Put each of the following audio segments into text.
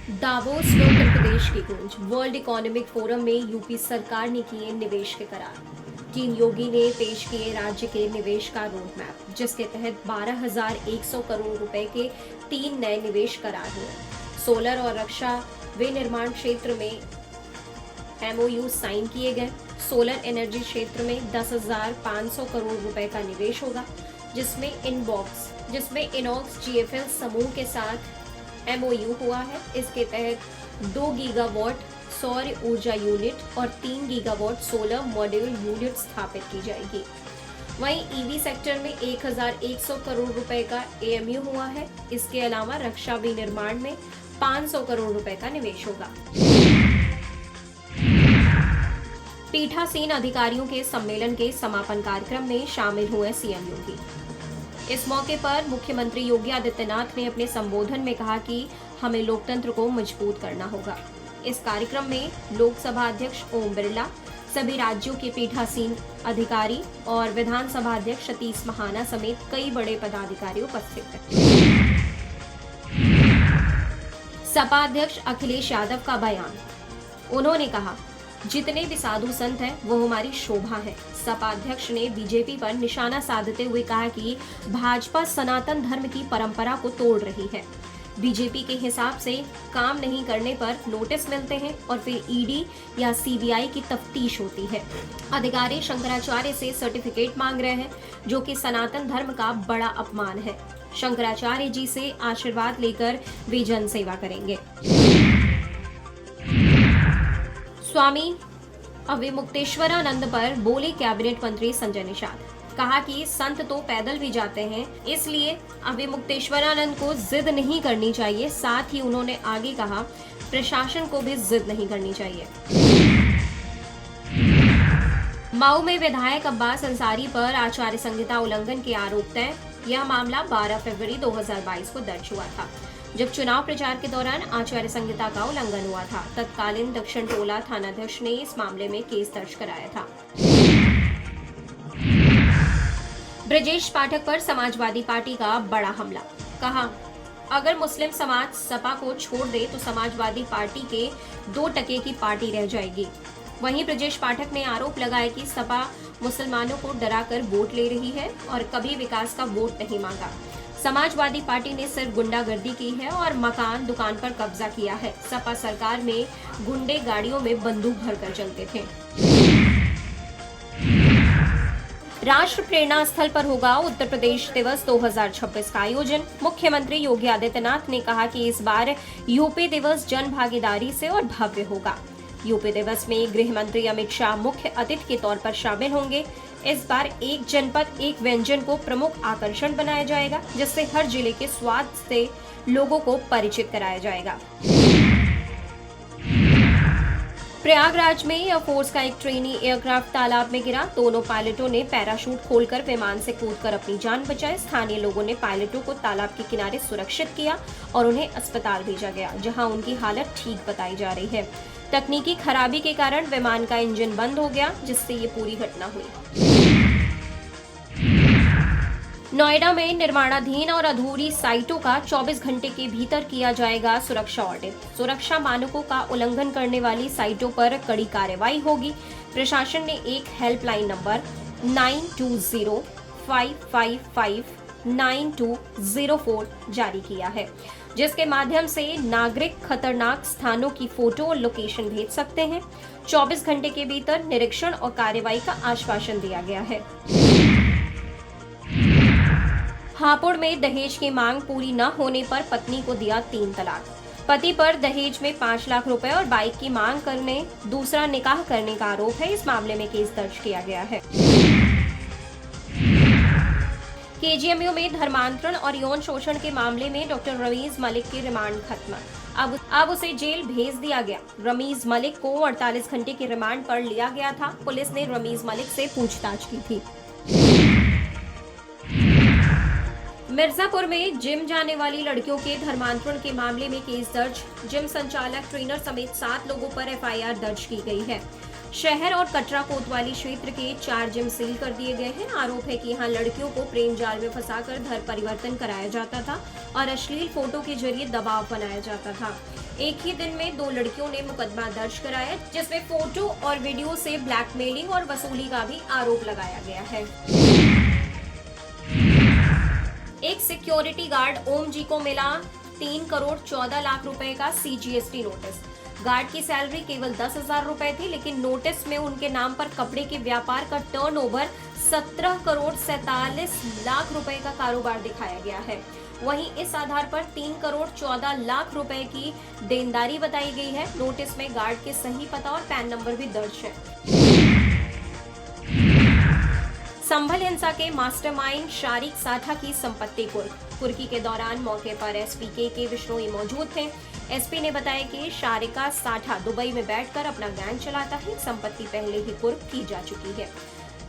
Davos में उत्तर प्रदेश की गूंज। वर्ल्ड इकोनॉमिक फोरम में यूपी सरकार ने किए निवेश के करार। टीम योगी ने पेश किए राज्य के निवेश का रोड मैप, जिसके तहत 12,100 करोड़ रुपए के 3 नए निवेश करार हुए। सोलर और रक्षा विनिर्माण क्षेत्र में एमओयू साइन किए गए। सोलर एनर्जी क्षेत्र में 10,500 करोड़ रुपए का निवेश होगा, जिसमें इनॉक्स जीएफएल समूह के साथ एमओयू हुआ है। इसके तहत 2 गीगावाट सौर ऊर्जा यूनिट और 3 गीगावाट सोलर मॉड्यूल यूनिट स्थापित की जाएगी। वहीं ईवी सेक्टर में 1,100 करोड़ रुपए का एएमयू हुआ है। इसके अलावा रक्षा विनिर्माण में 500 करोड़ रुपए का निवेश होगा। पीठासीन अधिकारियों के सम्मेलन के समापन कार्यक्रम में शामिल हुए सीएम योगी। इस मौके पर मुख्यमंत्री योगी आदित्यनाथ ने अपने संबोधन में कहा कि हमें लोकतंत्र को मजबूत करना होगा। इस कार्यक्रम में लोकसभा अध्यक्ष ओम बिरला, सभी राज्यों के पीठासीन अधिकारी और विधानसभा अध्यक्ष सतीश महाना समेत कई बड़े पदाधिकारी उपस्थित थे। सपा अध्यक्ष अखिलेश यादव का बयान। उन्होंने कहा, जितने भी साधु संत हैं वो हमारी शोभा है। सपा अध्यक्ष ने बीजेपी पर निशाना साधते हुए कहा कि भाजपा सनातन धर्म की परंपरा को तोड़ रही है। बीजेपी के हिसाब से काम नहीं करने पर नोटिस मिलते हैं और फिर ईडी या सीबीआई की तफ्तीश होती है। अधिकारी शंकराचार्य से सर्टिफिकेट मांग रहे हैं, जो कि सनातन धर्म का बड़ा अपमान है। शंकराचार्य जी से आशीर्वाद लेकर वे जन सेवा करेंगे। स्वामी अविमुक्तेश्वरानंद पर बोले कैबिनेट मंत्री संजय निषाद। कहा कि संत तो पैदल भी जाते हैं, इसलिए अविमुक्तेश्वरानंद को जिद नहीं करनी चाहिए। साथ ही उन्होंने आगे कहा, प्रशासन को भी जिद नहीं करनी चाहिए। मऊ में विधायक अब्बास अंसारी पर आचार्य संहिता उल्लंघन के आरोप तय। यह मामला 12 फरवरी 2022 को दर्ज हुआ था, जब चुनाव प्रचार के दौरान आचार्य संहिता का उल्लंघन हुआ था। तत्कालीन दक्षिण टोला थानाध्यक्ष ने इस मामले में केस दर्ज कराया था। ब्रजेश पाठक पर समाजवादी पार्टी का बड़ा हमला। कहा, अगर मुस्लिम समाज सपा को छोड़ दे तो समाजवादी पार्टी के 2% की पार्टी रह जाएगी। वहीं ब्रजेश पाठक ने आरोप लगाया कि सपा मुसलमानों को डराकर वोट ले रही है और कभी विकास का वोट नहीं मांगा। समाजवादी पार्टी ने सिर्फ गुंडागर्दी की है और मकान दुकान पर कब्जा किया है। सपा सरकार में गुंडे गाड़ियों में बंदूक भरकर चलते थे। राष्ट्र प्रेरणा स्थल पर होगा उत्तर प्रदेश दिवस 2026 का आयोजन। मुख्यमंत्री योगी आदित्यनाथ ने कहा कि इस बार यूपी दिवस जन भागीदारी से और भव्य होगा। यूपी दिवस में गृह मंत्री अमित शाह मुख्य अतिथि के तौर पर शामिल होंगे। इस बार एक जनपद एक व्यंजन को प्रमुख आकर्षण बनाया जाएगा, जिससे हर जिले के स्वाद से लोगों को परिचित कराया जाएगा। प्रयागराज में एयरफोर्स का एक ट्रेनी एयरक्राफ्ट तालाब में गिरा। दोनों पायलटों ने पैराशूट खोलकर विमान से कूदकर अपनी जान बचाई। स्थानीय लोगों ने पायलटों को तालाब के किनारे सुरक्षित किया और उन्हें अस्पताल भेजा गया, जहां उनकी हालत ठीक बताई जा रही है। तकनीकी खराबी के कारण विमान का इंजन बंद हो गया, जिससे ये पूरी घटना हुई। नोएडा में निर्माणाधीन और अधूरी साइटों का 24 घंटे के भीतर किया जाएगा सुरक्षा ऑडिट। सुरक्षा मानकों का उल्लंघन करने वाली साइटों पर कड़ी कार्रवाई होगी। प्रशासन ने एक हेल्पलाइन नंबर 9205559204 जारी किया है, जिसके माध्यम से नागरिक खतरनाक स्थानों की फोटो और लोकेशन भेज सकते हैं। 24 घंटे के भीतर निरीक्षण और कार्रवाई का आश्वासन दिया गया है। हापुड़ में दहेज की मांग पूरी न होने पर पत्नी को दिया 3 तलाक। पति पर दहेज में 5 लाख रुपए और बाइक की मांग करने दूसरा निकाह करने का आरोप है। इस मामले में केस दर्ज किया गया है। केजीएमयू में धर्मांतरण और यौन शोषण के मामले में डॉक्टर रमीज मलिक की रिमांड खत्म। अब उसे जेल भेज दिया गया। रमीज मलिक को 48 घंटे के रिमांड पर लिया गया था। पुलिस ने रमीज मलिक से पूछताछ की थी। मिर्जापुर में जिम जाने वाली लड़कियों के धर्मांतरण के मामले में केस दर्ज। जिम संचालक, ट्रेनर समेत 7 लोगों पर एफआईआर दर्ज की गई है। शहर और कटरा कोतवाली क्षेत्र के 4 जिम सील कर दिए गए हैं। आरोप है कि यहां लड़कियों को प्रेम जाल में फंसाकर धर्म परिवर्तन कराया जाता था और अश्लील फोटो के जरिए दबाव बनाया जाता था। एक ही दिन में 2 लड़कियों ने मुकदमा दर्ज कराया, जिसमें फोटो और वीडियो से ब्लैकमेलिंग और वसूली का भी आरोप लगाया गया है। एक सिक्योरिटी गार्ड ओम जी को मिला 3 करोड़ 14 लाख रुपए का CGST नोटिस। गार्ड की सैलरी केवल 10,000 रुपए थी, लेकिन नोटिस में उनके नाम पर कपड़े के व्यापार का टर्नओवर 17 करोड़ 47 लाख रुपए का कारोबार दिखाया गया है। वहीं इस आधार पर 3 करोड़ 14 लाख रुपए की देनदारी बताई गई है। नोटिस में गार्ड के सही पता और पैन नंबर भी दर्ज है। संभल हिंसा के मास्टरमाइंड शारिक साठा की संपत्ति कुर्की के दौरान मौके पर SP के बिश्नोई मौजूद थे। SP ने बताया कि शारिका साठा दुबई में बैठकर अपना गैंग चलाता है। संपत्ति पहले ही कुर्क की जा चुकी है।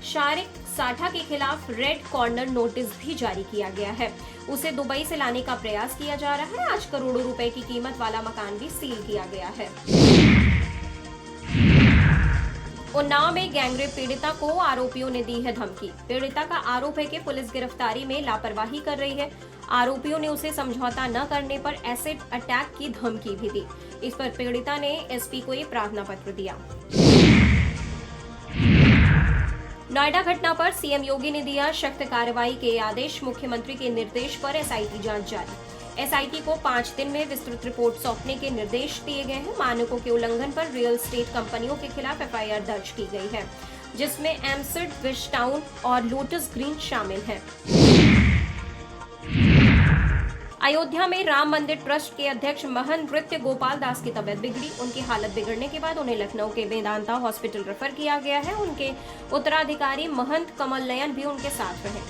शारिक साठा के खिलाफ रेड कॉर्नर नोटिस भी जारी किया गया है। उसे दुबई से लाने का प्रयास किया जा रहा है। आज करोड़ों रुपए की कीमत वाला मकान भी सील किया गया है। उन्नाव में गैंगरेप पीड़िता को आरोपियों ने दी है धमकी। पीड़िता का आरोप है कि पुलिस गिरफ्तारी में लापरवाही कर रही है। आरोपियों ने उसे समझौता न करने पर एसिड अटैक की धमकी भी दी। इस पर पीड़िता ने SP को एक प्रार्थना पत्र दिया। नोएडा घटना पर CM योगी ने दिया सख्त कार्रवाई के आदेश। मुख्यमंत्री के निर्देश पर SIT जांच जारी। SIT को 5 दिन में विस्तृत रिपोर्ट सौंपने के निर्देश दिए गए हैं। मानकों के उल्लंघन पर रियल एस्टेट कंपनियों के खिलाफ FIR दर्ज की गई है, जिसमें एमसिड, विश टाउन और लोटस ग्रीन शामिल हैं। अयोध्या में राम मंदिर ट्रस्ट के अध्यक्ष महंत नृत्य गोपाल दास की तबीयत बिगड़ी। उनकी हालत बिगड़ने के बाद उन्हें लखनऊ के वेदांता हॉस्पिटल रेफर किया गया है। उनके उत्तराधिकारी महंत कमल नयन भी उनके साथ रहे।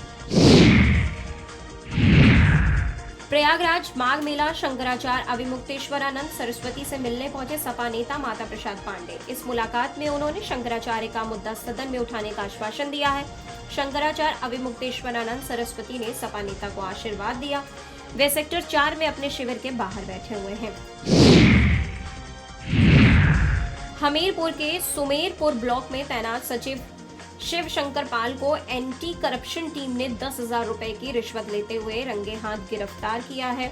प्रयागराज माघ मेला शंकराचार्य अविमुक्तेश्वरानंद सरस्वती से मिलने पहुंचे सपा नेता माता प्रसाद पांडे। इस मुलाकात में उन्होंने शंकराचार्य का मुद्दा सदन में उठाने का आश्वासन दिया है। शंकराचार्य अविमुक्तेश्वरानंद सरस्वती ने सपा नेता को आशीर्वाद दिया। वे सेक्टर 4 में अपने शिविर के बाहर बैठे हुए हैं। हमीरपुर के सुमेरपुर ब्लॉक में तैनात सचिव शिव शंकर पाल को एंटी करप्शन टीम ने 10,000 रुपए की रिश्वत लेते हुए रंगे हाथ गिरफ्तार किया है।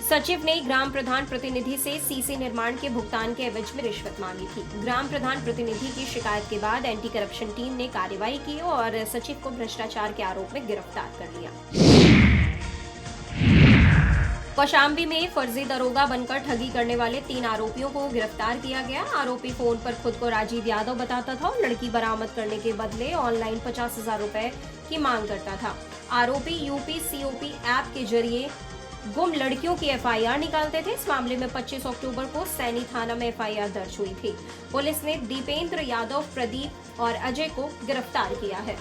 सचिव ने ग्राम प्रधान प्रतिनिधि से CC निर्माण के भुगतान के एवज में रिश्वत मांगी थी। ग्राम प्रधान प्रतिनिधि की शिकायत के बाद एंटी करप्शन टीम ने कार्रवाई की और सचिव को भ्रष्टाचार के आरोप में गिरफ्तार कर लिया। कौशाम्बी में फर्जी दरोगा बनकर ठगी करने वाले 3 आरोपियों को गिरफ्तार किया गया। आरोपी फोन पर खुद को राजीव यादव बताता था और लड़की बरामद करने के बदले ऑनलाइन 50,000 रुपए की मांग करता था। आरोपी UPCOP ऐप के जरिए गुम लड़कियों की FIR निकालते थे। इस मामले में 25 अक्टूबर को सैनी थाना में FIR दर्ज हुई थी। पुलिस ने दीपेंद्र यादव, प्रदीप और अजय को गिरफ्तार किया है।